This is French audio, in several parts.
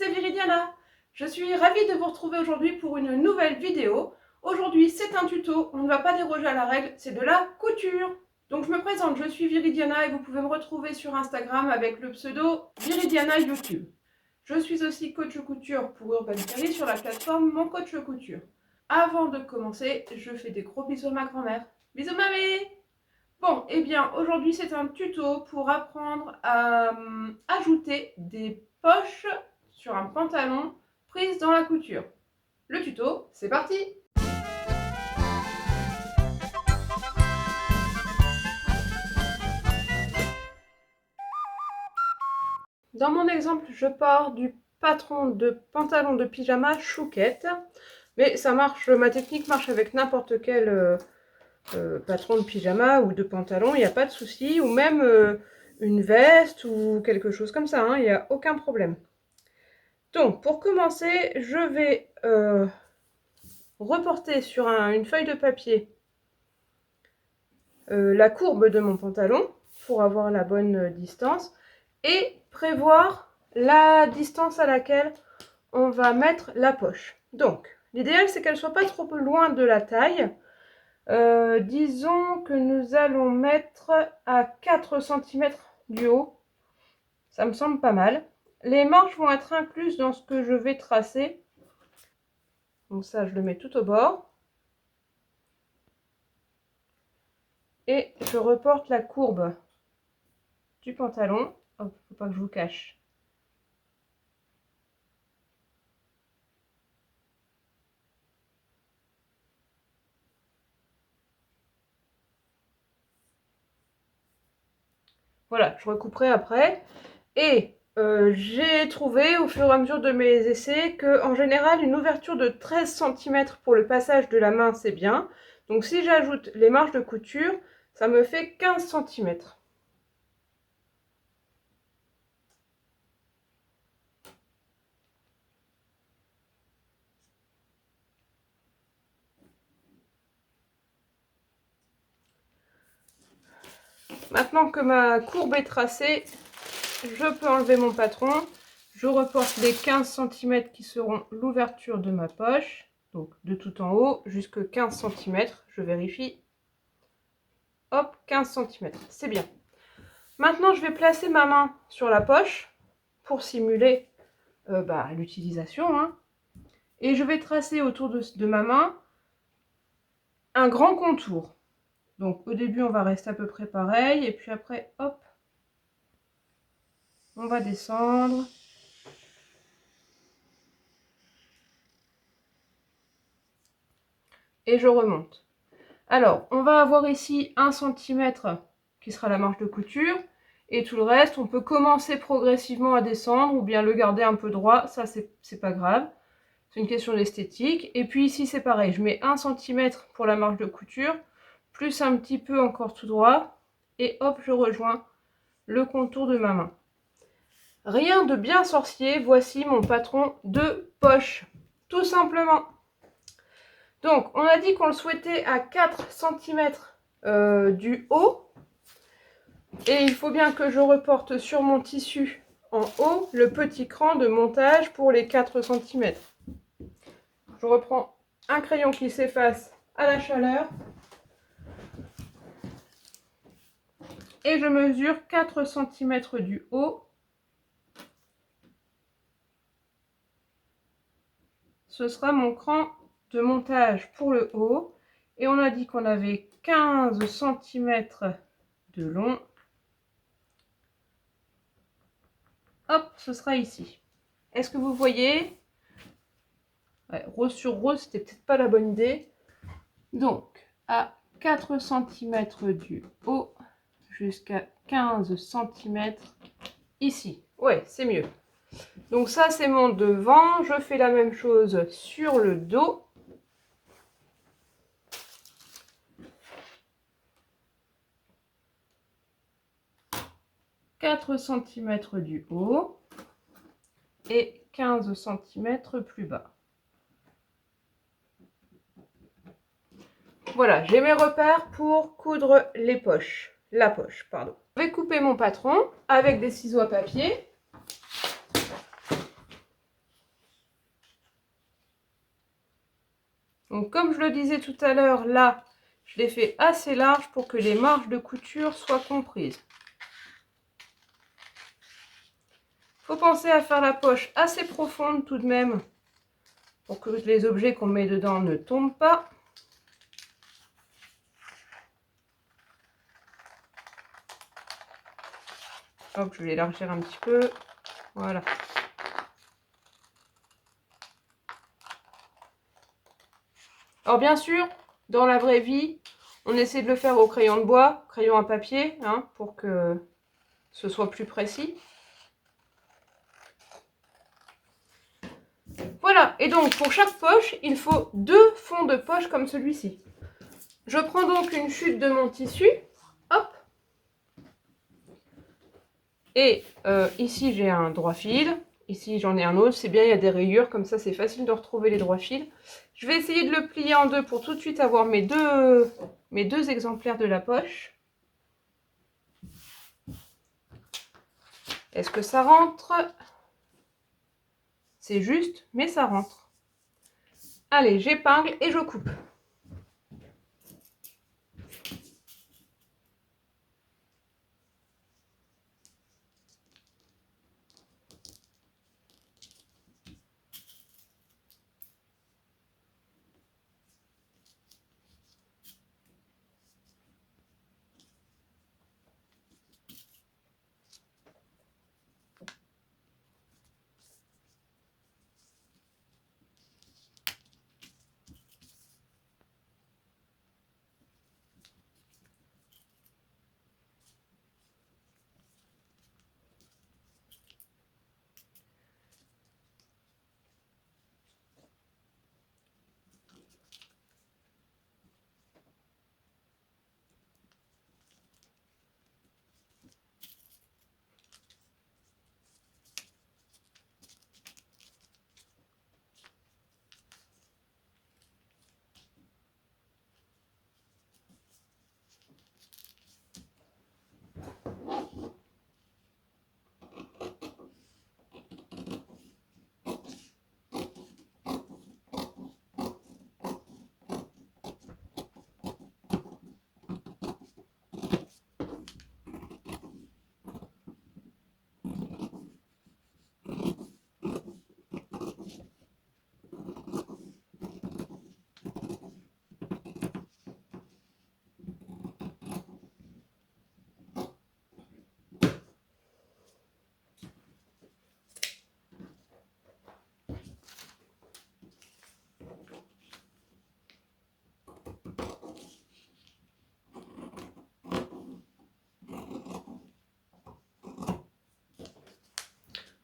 c'est Viridiana. Je suis ravie de vous retrouver aujourd'hui pour une nouvelle vidéo. Aujourd'hui, c'est un tuto, on ne va pas déroger à la règle, c'est de la couture. Donc je me présente, je suis Viridiana et vous pouvez me retrouver sur Instagram avec le pseudo Viridiana YouTube. Je suis aussi coach couture pour Urban Curly sur la plateforme Mon Coach Couture. Avant de commencer, je fais des gros bisous à ma grand-mère. Bisous mamie! Bon, et bien aujourd'hui c'est un tuto pour apprendre à ajouter des poches sur un pantalon prises dans la couture. Le tuto, c'est parti! Dans mon exemple, je pars du patron de pantalon de pyjama chouquette. Mais ça marche, ma technique marche avec n'importe quel patron de pyjama ou de pantalon, il n'y a pas de souci. Ou même une veste ou quelque chose comme ça, il n'y a aucun problème. Donc, pour commencer, je vais reporter sur une feuille de papier la courbe de mon pantalon pour avoir la bonne distance et prévoir la distance à laquelle on va mettre la poche. Donc, l'idéal, c'est qu'elle ne soit pas trop loin de la taille. Disons que nous allons mettre à 4 cm du haut. Ça me semble pas mal. Les manches vont être incluses dans ce que je vais tracer. Donc ça, je le mets tout au bord. Et je reporte la courbe du pantalon. Hop, faut pas que je vous cache. Voilà, je recouperai après. Et j'ai trouvé au fur et à mesure de mes essais qu'en général, une ouverture de 13 cm pour le passage de la main, c'est bien. Donc si j'ajoute les marges de couture, ça me fait 15 cm. Maintenant que ma courbe est tracée, je peux enlever mon patron. Je reporte les 15 cm qui seront l'ouverture de ma poche. Donc de tout en haut jusqu'à 15 cm. Je vérifie. Hop, 15 cm. C'est bien. Maintenant, je vais placer ma main sur la poche pour simuler l'utilisation. Et je vais tracer autour de ma main un grand contour. Donc au début, on va rester à peu près pareil. Et puis après, hop, on va descendre. Et je remonte. Alors, on va avoir ici 1 cm qui sera la marge de couture. Et tout le reste, on peut commencer progressivement à descendre ou bien le garder un peu droit. Ça, c'est pas grave. C'est une question d'esthétique. Et puis ici, c'est pareil. Je mets 1 cm pour la marge de couture, plus un petit peu encore tout droit. Et hop, je rejoins le contour de ma main. Rien de bien sorcier. Voici mon patron de poche. Tout simplement. Donc, on a dit qu'on le souhaitait à 4 cm du haut. Et il faut bien que je reporte sur mon tissu en haut le petit cran de montage pour les 4 cm. Je reprends un crayon qui s'efface à la chaleur. Et je mesure 4 cm du haut. Ce sera mon cran de montage pour le haut. Et on a dit qu'on avait 15 cm de long. Hop, ce sera ici. Est-ce que vous voyez? Ouais, rose sur rose, c'était peut-être pas la bonne idée. Donc, à 4 cm du haut jusqu'à 15 cm ici. Ouais, c'est mieux. Donc ça, c'est mon devant. Je fais la même chose sur le dos. « 4 cm du haut et 15 cm plus bas. Voilà, j'ai mes repères pour coudre les poches. La poche, pardon. Je vais couper mon patron avec des ciseaux à papier. Donc comme je le disais tout à l'heure, là, je l'ai fait assez large pour que les marges de couture soient comprises. Il faut penser à faire la poche assez profonde tout de même, pour que les objets qu'on met dedans ne tombent pas. Hop, je vais élargir un petit peu. Voilà. Alors bien sûr, dans la vraie vie, on essaie de le faire au crayon de bois, crayon à papier, hein, pour que ce soit plus précis. Voilà, et donc pour chaque poche, il faut 2 fonds de poche comme celui-ci. Je prends donc une chute de mon tissu, hop, et ici j'ai un droit fil, ici j'en ai un autre, c'est bien, il y a des rayures, comme ça c'est facile de retrouver les droits fils. Je vais essayer de le plier en deux pour tout de suite avoir mes deux exemplaires de la poche. Est-ce que ça rentre? C'est juste, mais ça rentre. Allez, j'épingle et je coupe.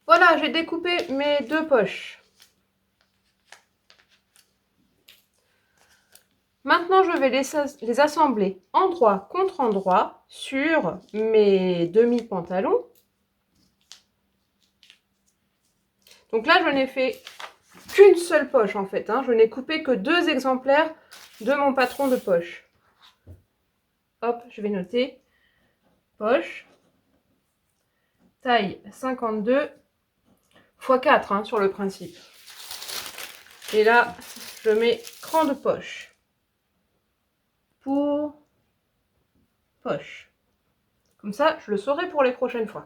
Voilà, j'ai découpé mes deux poches. Maintenant, je vais les assembler endroit contre endroit sur mes demi-pantalons. Donc là, je n'ai fait qu'une seule poche en fait, hein. Je n'ai coupé que 2 exemplaires de mon patron de poche. Hop, je vais noter. Poche. Taille 52 x 4 hein, sur le principe. Et là, je mets cran de poche. Pour poche. Comme ça, je le saurai pour les prochaines fois.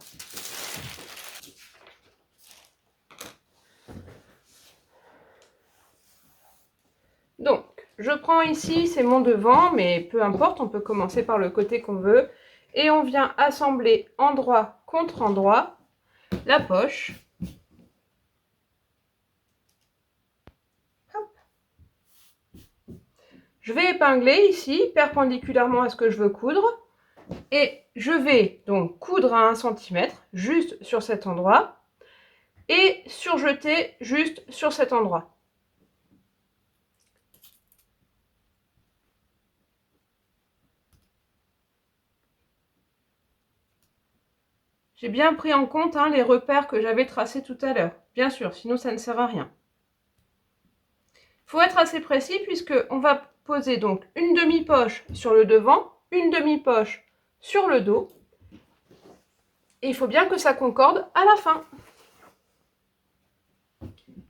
Donc, je prends ici, c'est mon devant, mais peu importe, on peut commencer par le côté qu'on veut. Et on vient assembler endroit contre endroit la poche. Hop. Je vais épingler ici, perpendiculairement à ce que je veux coudre. Et je vais donc coudre à 1 cm, juste sur cet endroit. Et surjeter juste sur cet endroit. J'ai bien pris en compte hein, les repères que j'avais tracés tout à l'heure. Bien sûr, sinon ça ne sert à rien. Il faut être assez précis puisqu'on va poser donc une demi-poche sur le devant, une demi-poche sur le dos. Et il faut bien que ça concorde à la fin.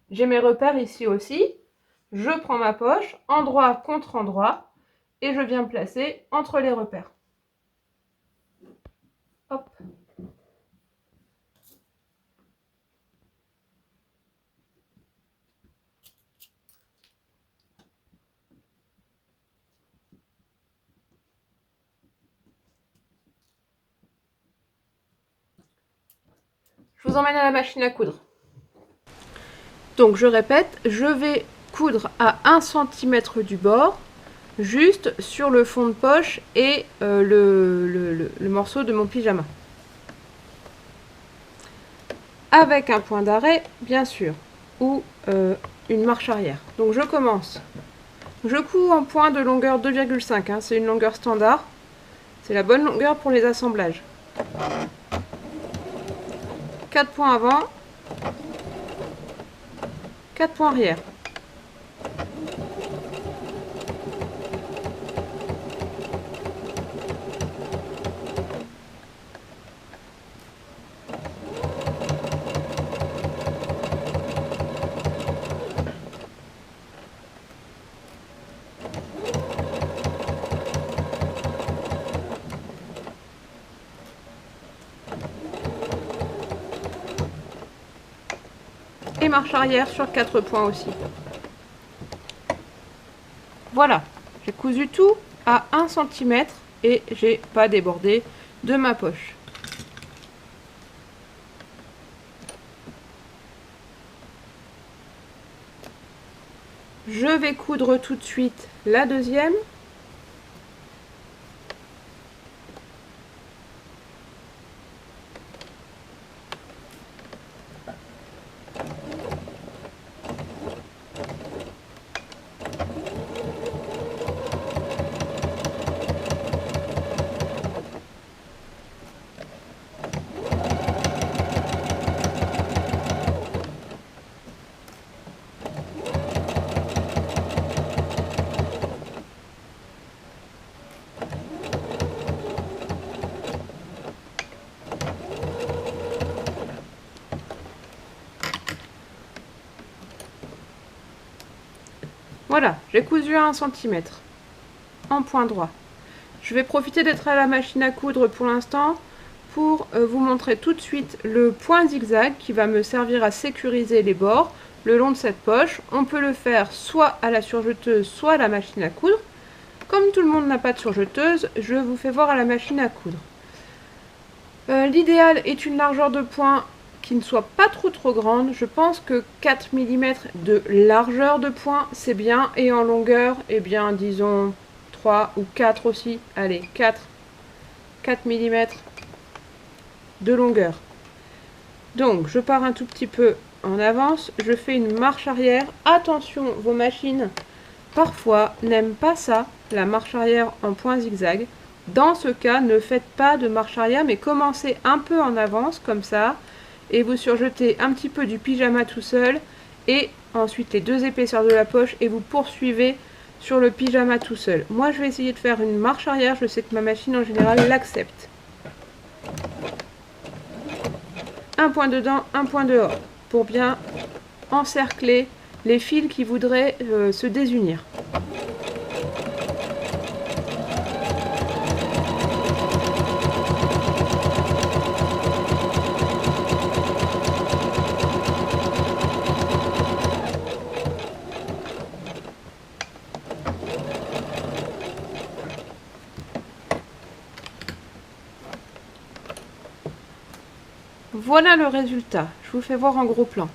J'ai mes repères ici aussi. je prends ma poche, endroit contre endroit, et je viens placer entre les repères. Hop. Je vous emmène à la machine à coudre. Donc je répète, je vais coudre à 1 cm du bord, juste sur le fond de poche et le morceau de mon pyjama. Avec un point d'arrêt, bien sûr, ou une marche arrière. Donc je commence. Je couds en point de longueur 2,5, hein, c'est une longueur standard. C'est la bonne longueur pour les assemblages. 4 points avant, 4 points arrière. Et marche arrière sur 4 points aussi. Voilà, j'ai cousu tout à 1 cm et j'ai pas débordé de ma poche. Je vais coudre tout de suite la deuxième. Voilà, j'ai cousu à 1 cm en point droit. Je vais profiter d'être à la machine à coudre pour l'instant pour vous montrer tout de suite le point zigzag qui va me servir à sécuriser les bords le long de cette poche. On peut le faire soit à la surjeteuse, soit à la machine à coudre. Comme tout le monde n'a pas de surjeteuse, je vous fais voir à la machine à coudre. L'idéal est une largeur de point qui ne soit pas trop grande. Je pense que 4 mm de largeur de point, c'est bien. Et en longueur, eh bien, disons 3 ou 4 aussi. Allez, 4 mm de longueur. Donc, je pars un tout petit peu en avance. Je fais une marche arrière. Attention, vos machines, parfois, n'aiment pas ça, la marche arrière en point zigzag. Dans ce cas, ne faites pas de marche arrière, mais commencez un peu en avance, comme ça, et vous surjetez un petit peu du pyjama tout seul, et ensuite les 2 épaisseurs de la poche, et vous poursuivez sur le pyjama tout seul. Moi, je vais essayer de faire une marche arrière, je sais que ma machine en général l'accepte. Un point dedans, un point dehors, pour bien encercler les fils qui voudraient se désunir. Voilà le résultat. Je vous fais voir en gros plan.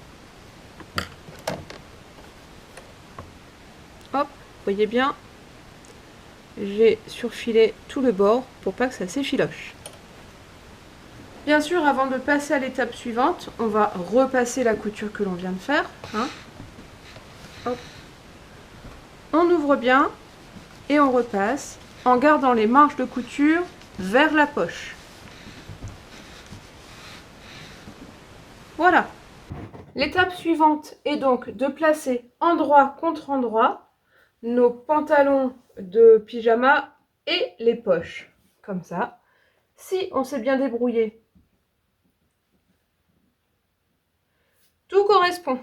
Hop, vous voyez bien, j'ai surfilé tout le bord pour pas que ça s'effiloche. Bien sûr, avant de passer à l'étape suivante, on va repasser la couture que l'on vient de faire. Hein. Hop. On ouvre bien et on repasse en gardant les marges de couture vers la poche. Voilà. L'étape suivante est donc de placer endroit contre endroit nos pantalons de pyjama et les poches. Comme ça. Si on s'est bien débrouillé, tout correspond.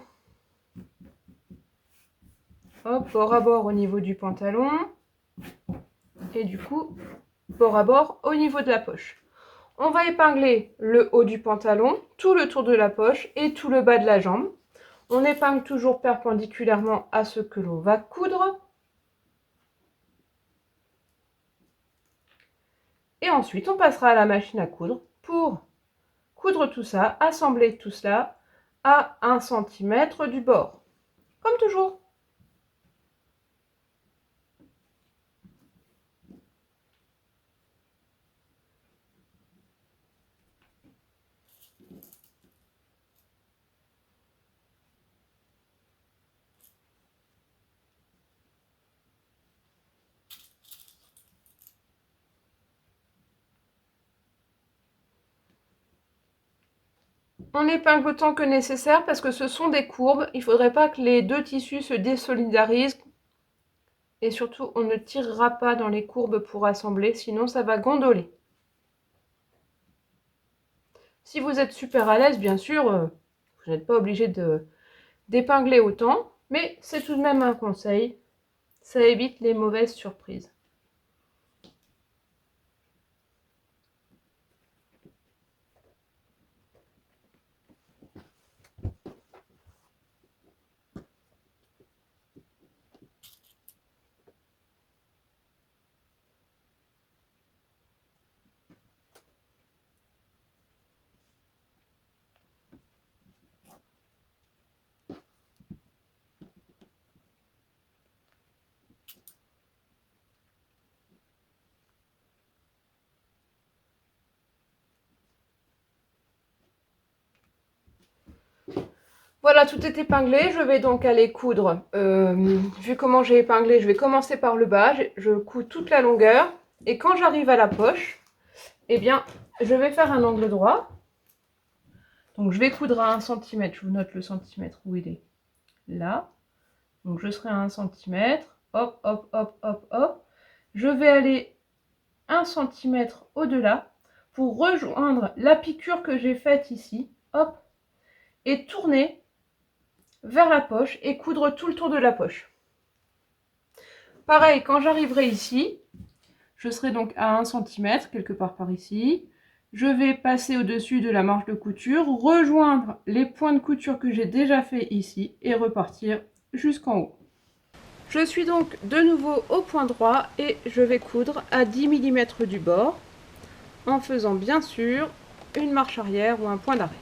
Hop, bord à bord au niveau du pantalon. Et du coup, bord à bord au niveau de la poche. On va épingler le haut du pantalon, tout le tour de la poche et tout le bas de la jambe. On épingle toujours perpendiculairement à ce que l'on va coudre. Et ensuite, on passera à la machine à coudre pour coudre tout ça, assembler tout cela à 1 cm du bord. Comme toujours. On épingle autant que nécessaire parce que ce sont des courbes. Il ne faudrait pas que les deux tissus se désolidarisent. Et surtout, on ne tirera pas dans les courbes pour assembler, sinon ça va gondoler. Si vous êtes super à l'aise, bien sûr, vous n'êtes pas obligé d'épingler autant, mais c'est tout de même un conseil. Ça évite les mauvaises surprises. Voilà, tout est épinglé. Je vais donc aller coudre. Vu comment j'ai épinglé, je vais commencer par le bas. Je couds toute la longueur. Et quand j'arrive à la poche, eh bien, je vais faire un angle droit. Donc, je vais coudre à 1 cm. Je vous note le centimètre où il est. Là. Donc, je serai à 1 cm. Hop, hop, hop, hop, hop. Je vais aller 1 cm au-delà pour rejoindre la piqûre que j'ai faite ici. Hop. Et tourner vers la poche et coudre tout le tour de la poche. Pareil, quand j'arriverai ici, je serai donc à 1 cm, quelque part par ici. Je vais passer au-dessus de la marge de couture, rejoindre les points de couture que j'ai déjà fait ici et repartir jusqu'en haut. Je suis donc de nouveau au point droit et je vais coudre à 10 mm du bord en faisant bien sûr une marche arrière ou un point d'arrêt.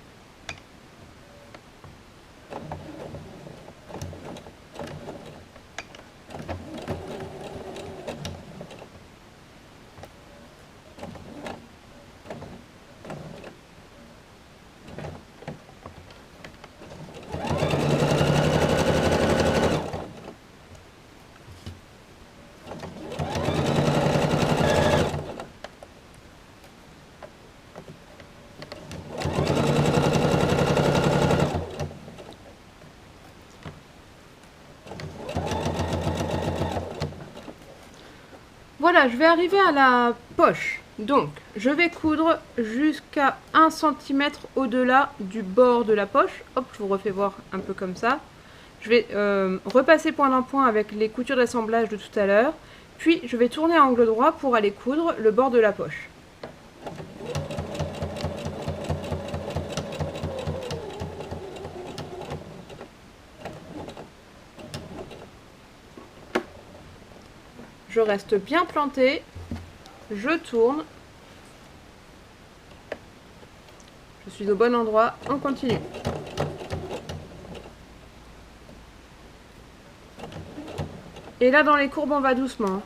Voilà, je vais arriver à la poche. Donc, je vais coudre jusqu'à 1 cm au-delà du bord de la poche. Hop, je vous refais voir un peu comme ça. Je vais repasser point d'un point avec les coutures d'assemblage de tout à l'heure. Puis, je vais tourner à angle droit pour aller coudre le bord de la poche. Je reste bien plantée. Je tourne. Je suis au bon endroit. On continue. Et là, dans les courbes, on va doucement.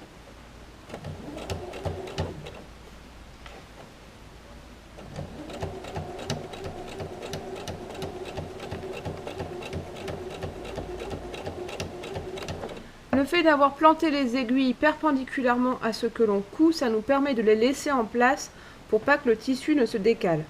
Le fait d'avoir planté les aiguilles perpendiculairement à ce que l'on coud, ça nous permet de les laisser en place pour pas que le tissu ne se décale.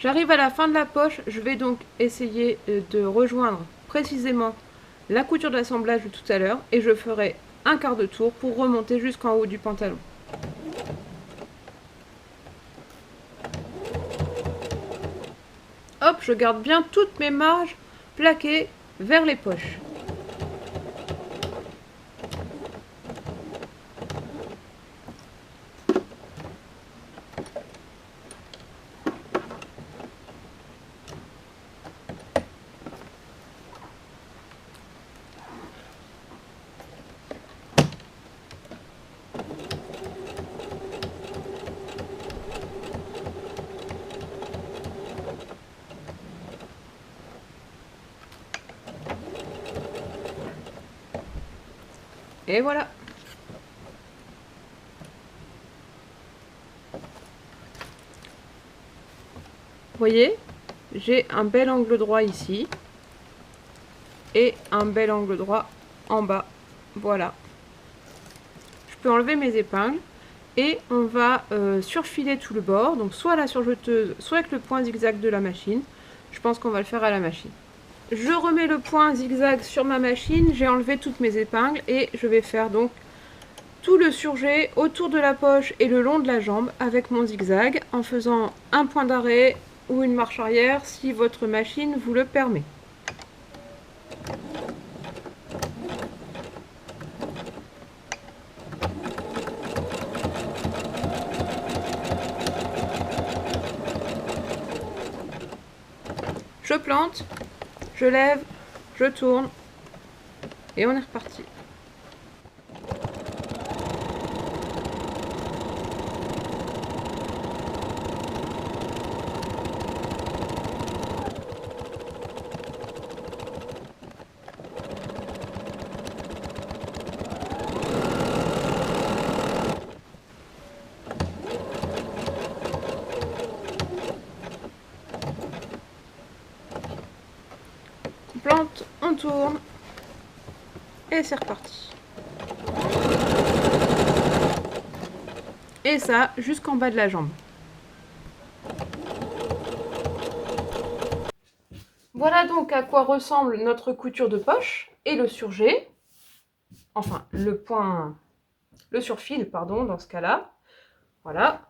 J'arrive à la fin de la poche, je vais donc essayer de rejoindre précisément la couture d'assemblage de tout à l'heure et je ferai un quart de tour pour remonter jusqu'en haut du pantalon. Hop, je garde bien toutes mes marges plaquées vers les poches. Et voilà. Vous voyez, j'ai un bel angle droit ici et un bel angle droit en bas. Voilà. Je peux enlever mes épingles et on va surfiler tout le bord, donc soit à la surjeteuse, soit avec le point zigzag de la machine. Je pense qu'on va le faire à la machine. Je remets le point zigzag sur ma machine, j'ai enlevé toutes mes épingles et je vais faire donc tout le surjet autour de la poche et le long de la jambe avec mon zigzag en faisant un point d'arrêt ou une marche arrière si votre machine vous le permet. Je plante, je lève, je tourne et on est reparti. On plante, on tourne et c'est reparti. Et ça jusqu'en bas de la jambe. Voilà donc à quoi ressemble notre couture de poche et le surjet. Enfin, le surfil, pardon, dans ce cas-là. Voilà.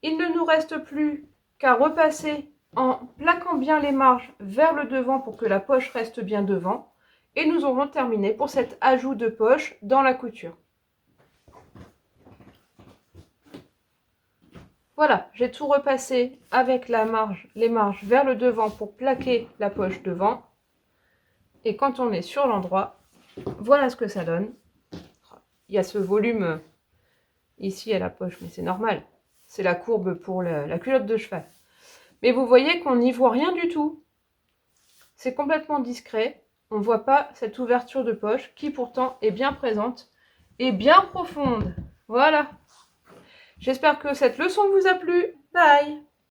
Il ne nous reste plus qu'à repasser en plaquant bien les marges vers le devant pour que la poche reste bien devant. Et nous aurons terminé pour cet ajout de poche dans la couture. Voilà, j'ai tout repassé avec les marges vers le devant pour plaquer la poche devant. Et quand on est sur l'endroit, voilà ce que ça donne. Il y a ce volume ici à la poche, mais c'est normal. C'est la courbe pour la culotte de cheval. Mais vous voyez qu'on n'y voit rien du tout. C'est complètement discret. On ne voit pas cette ouverture de poche qui pourtant est bien présente et bien profonde. Voilà. J'espère que cette leçon vous a plu. Bye!